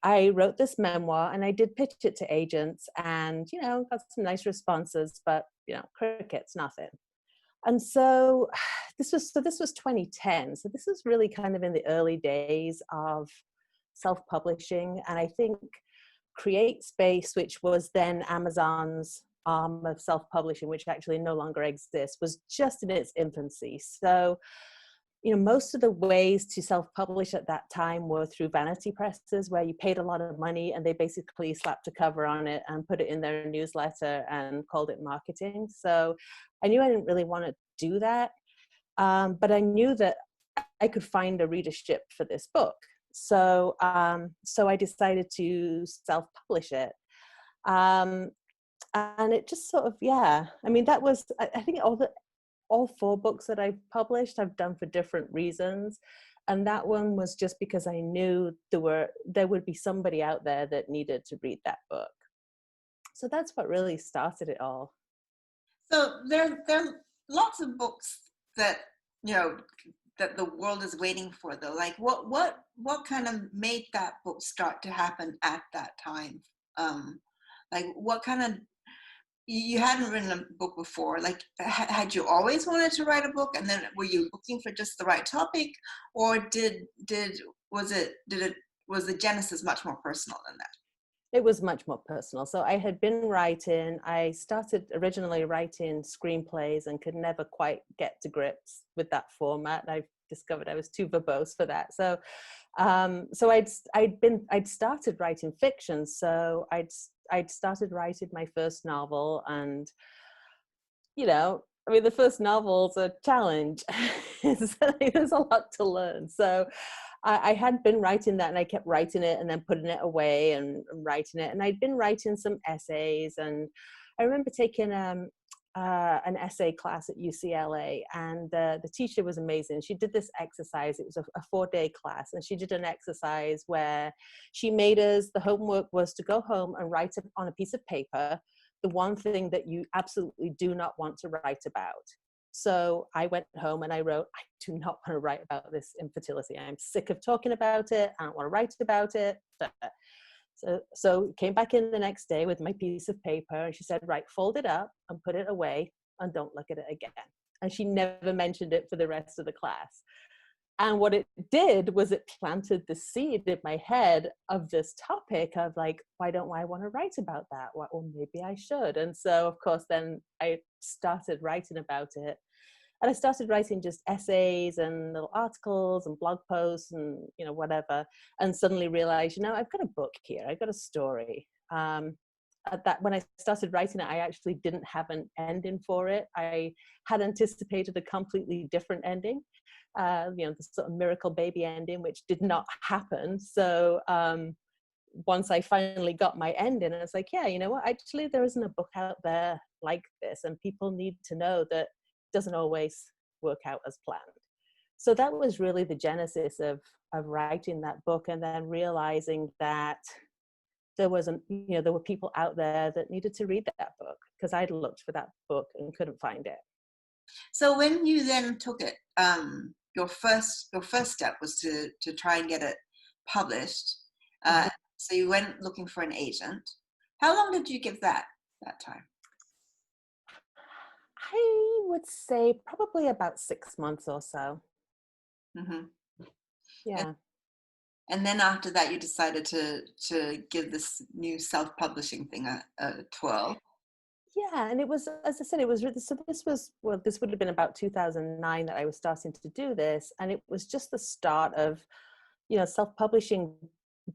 I wrote this memoir and I did pitch it to agents and, got some nice responses, but, crickets, nothing. And so this was 2010. So this was really kind of in the early days of self-publishing. And I think Create Space, which was then Amazon's arm of self-publishing, which actually no longer exists, was just in its infancy. So most of the ways to self-publish at that time were through vanity presses, where you paid a lot of money and they basically slapped a cover on it and put it in their newsletter and called it marketing. So I knew I didn't really want to do that, but I knew that I could find a readership for this book. So I decided to self-publish it. And it just sort of, yeah, I mean, that was, I think all 4 books that I've published, I've done for different reasons. And that one was just because I knew there would be somebody out there that needed to read that book. So that's what really started it all. So there are lots of books that, that the world is waiting for, though. Like what kind of made that book start to happen at that time? Like what kind of, you hadn't written a book before. Like, had you always wanted to write a book, and then were you looking for just the right topic, or was the genesis much more personal than that? It was much more personal. So I started originally writing screenplays and could never quite get to grips with that format. I discovered I was too verbose for that. So I'd started writing fiction. So I'd started writing my first novel, and I mean, the first novel's a challenge. There's a lot to learn. So I had been writing that, and I kept writing it and then putting it away and writing it. And I'd been writing some essays, and I remember taking an essay class at UCLA, and the teacher was amazing. She did this exercise. It was a 4-day class, and she did an exercise where she made us, the homework was to go home and write on a piece of paper the one thing that you absolutely do not want to write about. So I went home and I wrote, I do not want to write about this infertility. I'm sick of talking about it. I don't want to write about it. So came back in the next day with my piece of paper, and she said, right, fold it up and put it away and don't look at it again. And she never mentioned it for the rest of the class. And what it did was it planted the seed in my head of this topic of like, why don't I want to write about that? Well, maybe I should. And so, of course, then I started writing about it. And I started writing just essays and little articles and blog posts and, whatever. And suddenly realized, I've got a book here. I've got a story. When I started writing it, I actually didn't have an ending for it. I had anticipated a completely different ending. The sort of miracle baby ending, which did not happen. So once I finally got my ending, I was like, yeah, you know what? Actually, there isn't a book out there like this, and people need to know that it doesn't always work out as planned. So that was really the genesis of writing that book, and then realizing that there were people out there that needed to read that book, because I'd looked for that book and couldn't find it. So when you then took it, your first step was to try and get it published. So you went looking for an agent. How long did you give that time? I would say probably about 6 months or so. Mm-hmm. Yeah. And then after that, you decided to give this new self-publishing thing a twirl. Yeah, and it was, as I said, it was so this would have been about 2009 that I was starting to do this, and it was just the start of, self-publishing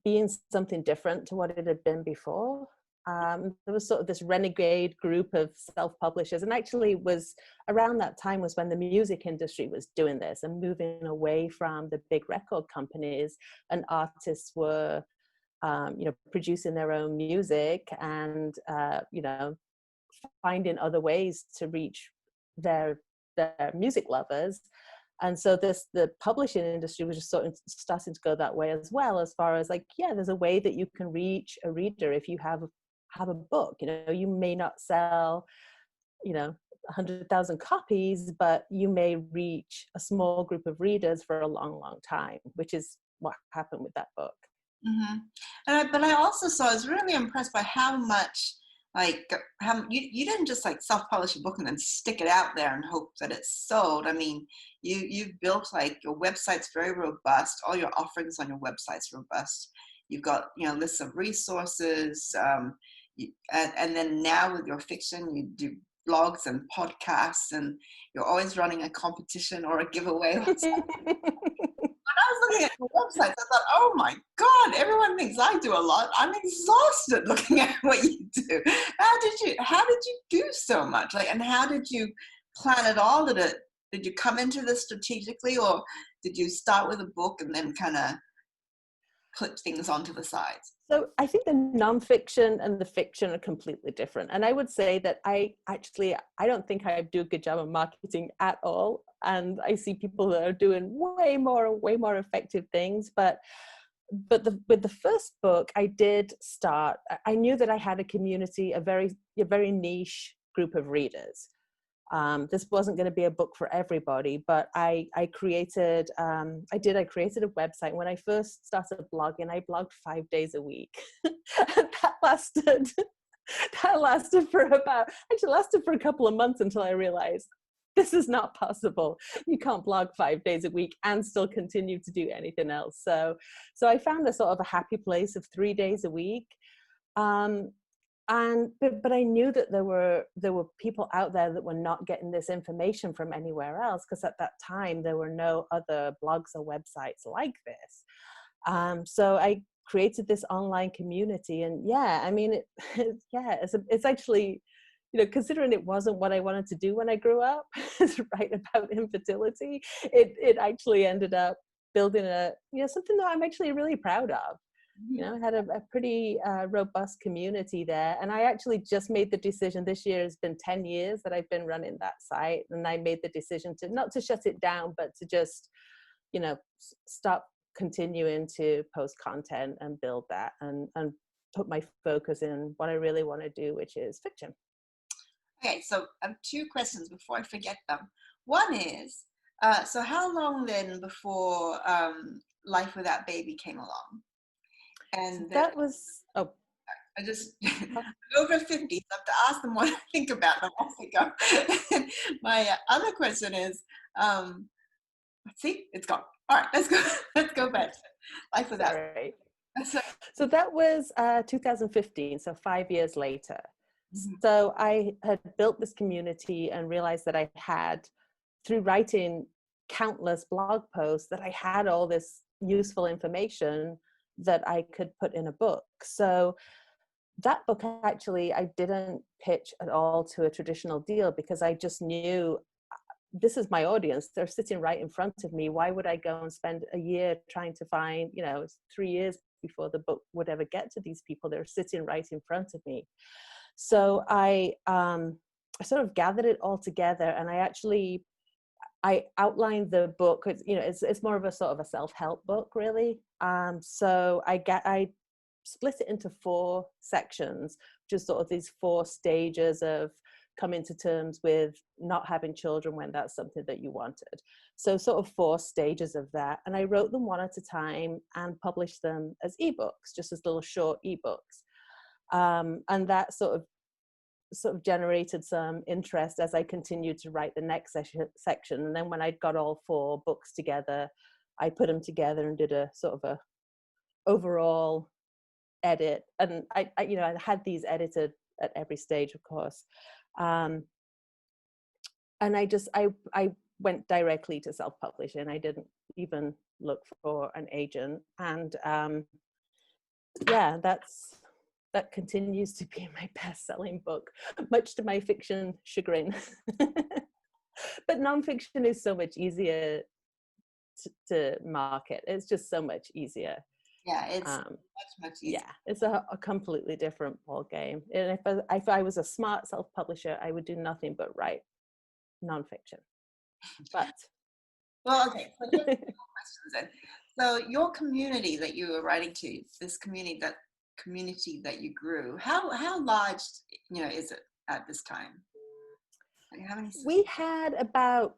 being something different to what it had been before. There was sort of this renegade group of self-publishers, and actually was around that time was when the music industry was doing this and moving away from the big record companies, and artists were, producing their own music and, finding other ways to reach their music lovers. And so the publishing industry was just sort of starting to go that way as well, as far as like, yeah, there's a way that you can reach a reader if you have a book. You may not sell 100,000 copies, but you may reach a small group of readers for a long time, which is what happened with that book. hmm but I also saw, I was really impressed by how much, like, how you didn't just like self-publish a book and then stick it out there and hope that it's sold. I mean, you've built, like, your website's very robust. All your offerings on your website's robust. You've got, lists of resources, and then now with your fiction, you do blogs and podcasts, and you're always running a competition or a giveaway. I was looking at your websites, I thought, oh my God, everyone thinks I do a lot. I'm exhausted looking at what you do. How did you do so much? Like, and how did you plan it all? Did you come into this strategically, or did you start with a book and then kind of put things onto the sides? So I think the nonfiction and the fiction are completely different. And I would say that I don't think I do a good job of marketing at all. And I see people that are doing way more effective things. But with the first book, I did start, I knew that I had a community, a very niche group of readers. This wasn't going to be a book for everybody, but I created a website. When I first started blogging, I blogged 5 days a week. And that lasted for a couple of months until I realized this is not possible. You can't blog 5 days a week and still continue to do anything else. So I found a sort of a happy place of 3 days a week. But I knew that there were people out there that were not getting this information from anywhere else, because at that time there were no other blogs or websites like this. So I created this online community, and I mean, it's actually, considering it wasn't what I wanted to do when I grew up, write about infertility, it actually ended up building something that I'm actually really proud of. I had a pretty robust community there. And I actually just made the decision, this year has been 10 years that I've been running that site. And I made the decision to not to shut it down, but to just, stop continuing to post content and build that and put my focus in what I really want to do, which is fiction. Okay, so I have 2 questions before I forget them. One is, so how long then before Life Without Baby came along? So And that was, I just, I'm over 50, so I have to ask them what I think about them as they go. My other question is, see, it's gone. All right, let's go. Let's go back to Life Without. sorry. So, So that was 2015, so 5 years later. mhm. So I had built this community and realized that I had, through writing countless blog posts, that I had all this useful information that I could put in a book. So that book, actually, I didn't pitch at all to a traditional deal, because I just knew this is my audience. They're sitting right in front of me. Why would I go and spend a year trying to find, 3 years before the book would ever get to these people? They're sitting right in front of me. So I sort of gathered it all together, and I outlined the book. It's more of a sort of a self-help book, really. So I split it into 4 sections, just sort of these 4 stages of coming to terms with not having children when that's something that you wanted. So sort of 4 stages of that. And I wrote them one at a time and published them as ebooks, just as little short ebooks. And that sort of generated some interest as I continued to write the next section. And then when I got all 4 books together, I put them together and did a sort of a overall edit. And I had these edited at every stage, of course. And I went directly to self-publishing. I didn't even look for an agent. And that continues to be my best-selling book, much to my fiction chagrin. But nonfiction is so much easier to market. It's just so much easier. Yeah, it's much easier. Yeah, it's a completely different ball game. And if I was a smart self-publisher, I would do nothing but write nonfiction. But Well, okay. So here's some more questions then. So your community that you were writing to, this community that you grew, how large, is it at this time? Like how many? we had about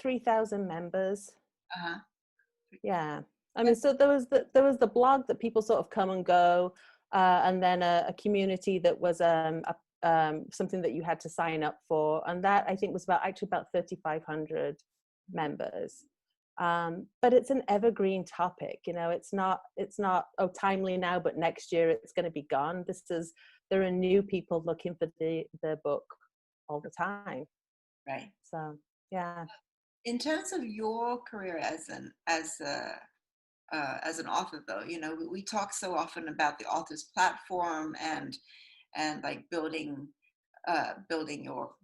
3,000 members. Uh-huh. Yeah. I mean, so there was the blog that people sort of come and go, and then a community that was something that you had to sign up for, and that I think was about 3,500 members. But it's an evergreen topic. It's not timely now, but next year it's going to be gone. There are new people looking for the book all the time. Right. So yeah. In terms of your career as an author, though, we talk so often about the author's platform and like building your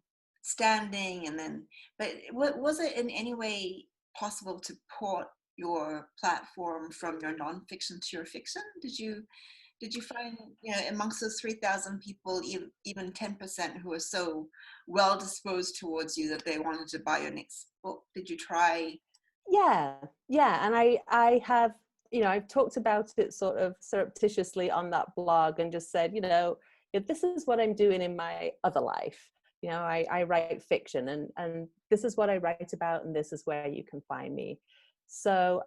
standing, and then, but was it in any way possible to port your platform from your nonfiction to your fiction? Did you find, amongst those 3,000 people, even 10% who are so well disposed towards you that they wanted to buy your next book? Did you try? Yeah, and I have, I've talked about it sort of surreptitiously on that blog and just said, if this is what I'm doing in my other life. I write fiction, and this is what I write about, and this is where you can find me. So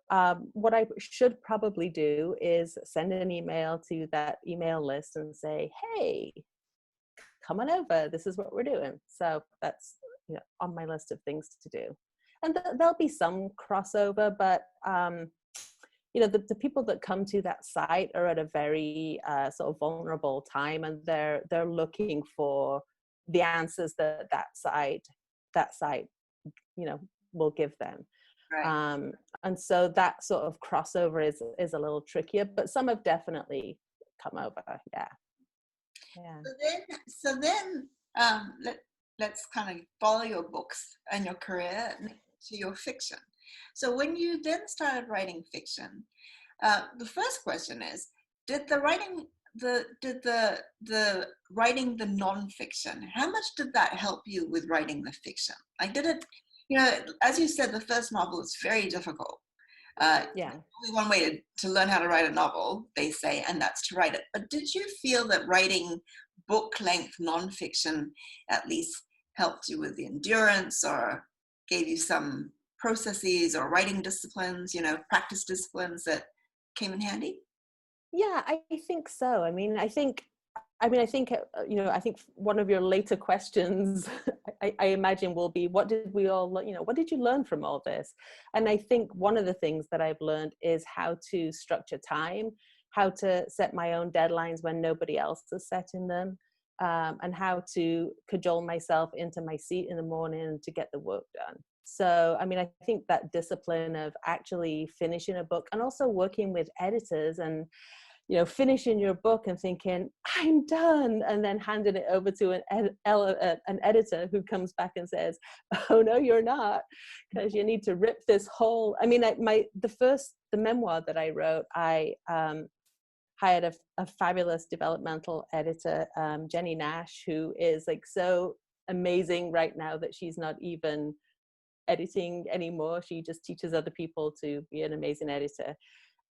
what I should probably do is send an email to that email list and say, hey, come on over, this is what we're doing. So that's on my list of things to do. And there'll be some crossover, but the people that come to that site are at a very sort of vulnerable time, and they're looking for the answers that site will give them. Right. And so that sort of crossover is a little trickier, but some have definitely come over. Yeah. Let's kind of follow your books and your career to your fiction. So when you then started writing fiction, the first question is, did the writing the writing the nonfiction, how much did that help you with writing the fiction? Like, did it, as you said, the first novel is very difficult. Yeah. Only one way to learn how to write a novel, they say, and that's to write it. But did you feel that writing book-length nonfiction at least helped you with the endurance, or gave you some processes or writing disciplines, practice disciplines that came in handy? Yeah, I think so. I think I think one of your later questions, I imagine, will be, what did we all, what did you learn from all this? And I think one of the things that I've learned is how to structure time, how to set my own deadlines when nobody else is setting them, and how to cajole myself into my seat in the morning to get the work done. So, I think that discipline of actually finishing a book, and also working with editors, and finishing your book and thinking, I'm done, and then handing it over to an editor who comes back and says, oh no, you're not, because you need to rip this whole. The memoir that I wrote, I hired a fabulous developmental editor, Jenny Nash, who is like so amazing right now that she's not even editing anymore. She just teaches other people to be an amazing editor.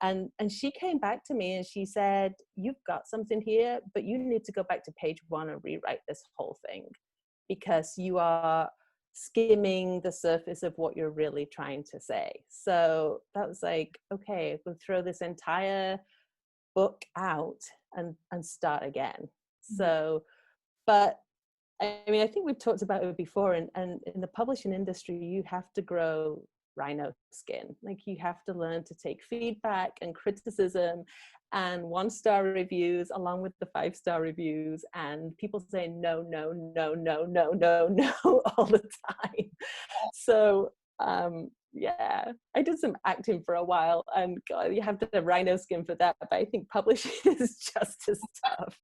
And she came back to me and she said, you've got something here, but you need to go back to page 1 and rewrite this whole thing, because you are skimming the surface of what you're really trying to say. So that was like, okay, we'll throw this entire book out and start again. Mm-hmm. So, but I think we've talked about it before, and in the publishing industry, you have to grow rhino skin. Like, you have to learn to take feedback and criticism and 1-star reviews along with the 5-star reviews, and people saying no, no, no, no, no, no, no all the time. So yeah, I did some acting for a while, and God, you have to have rhino skin for that, but I think publishing is just as tough.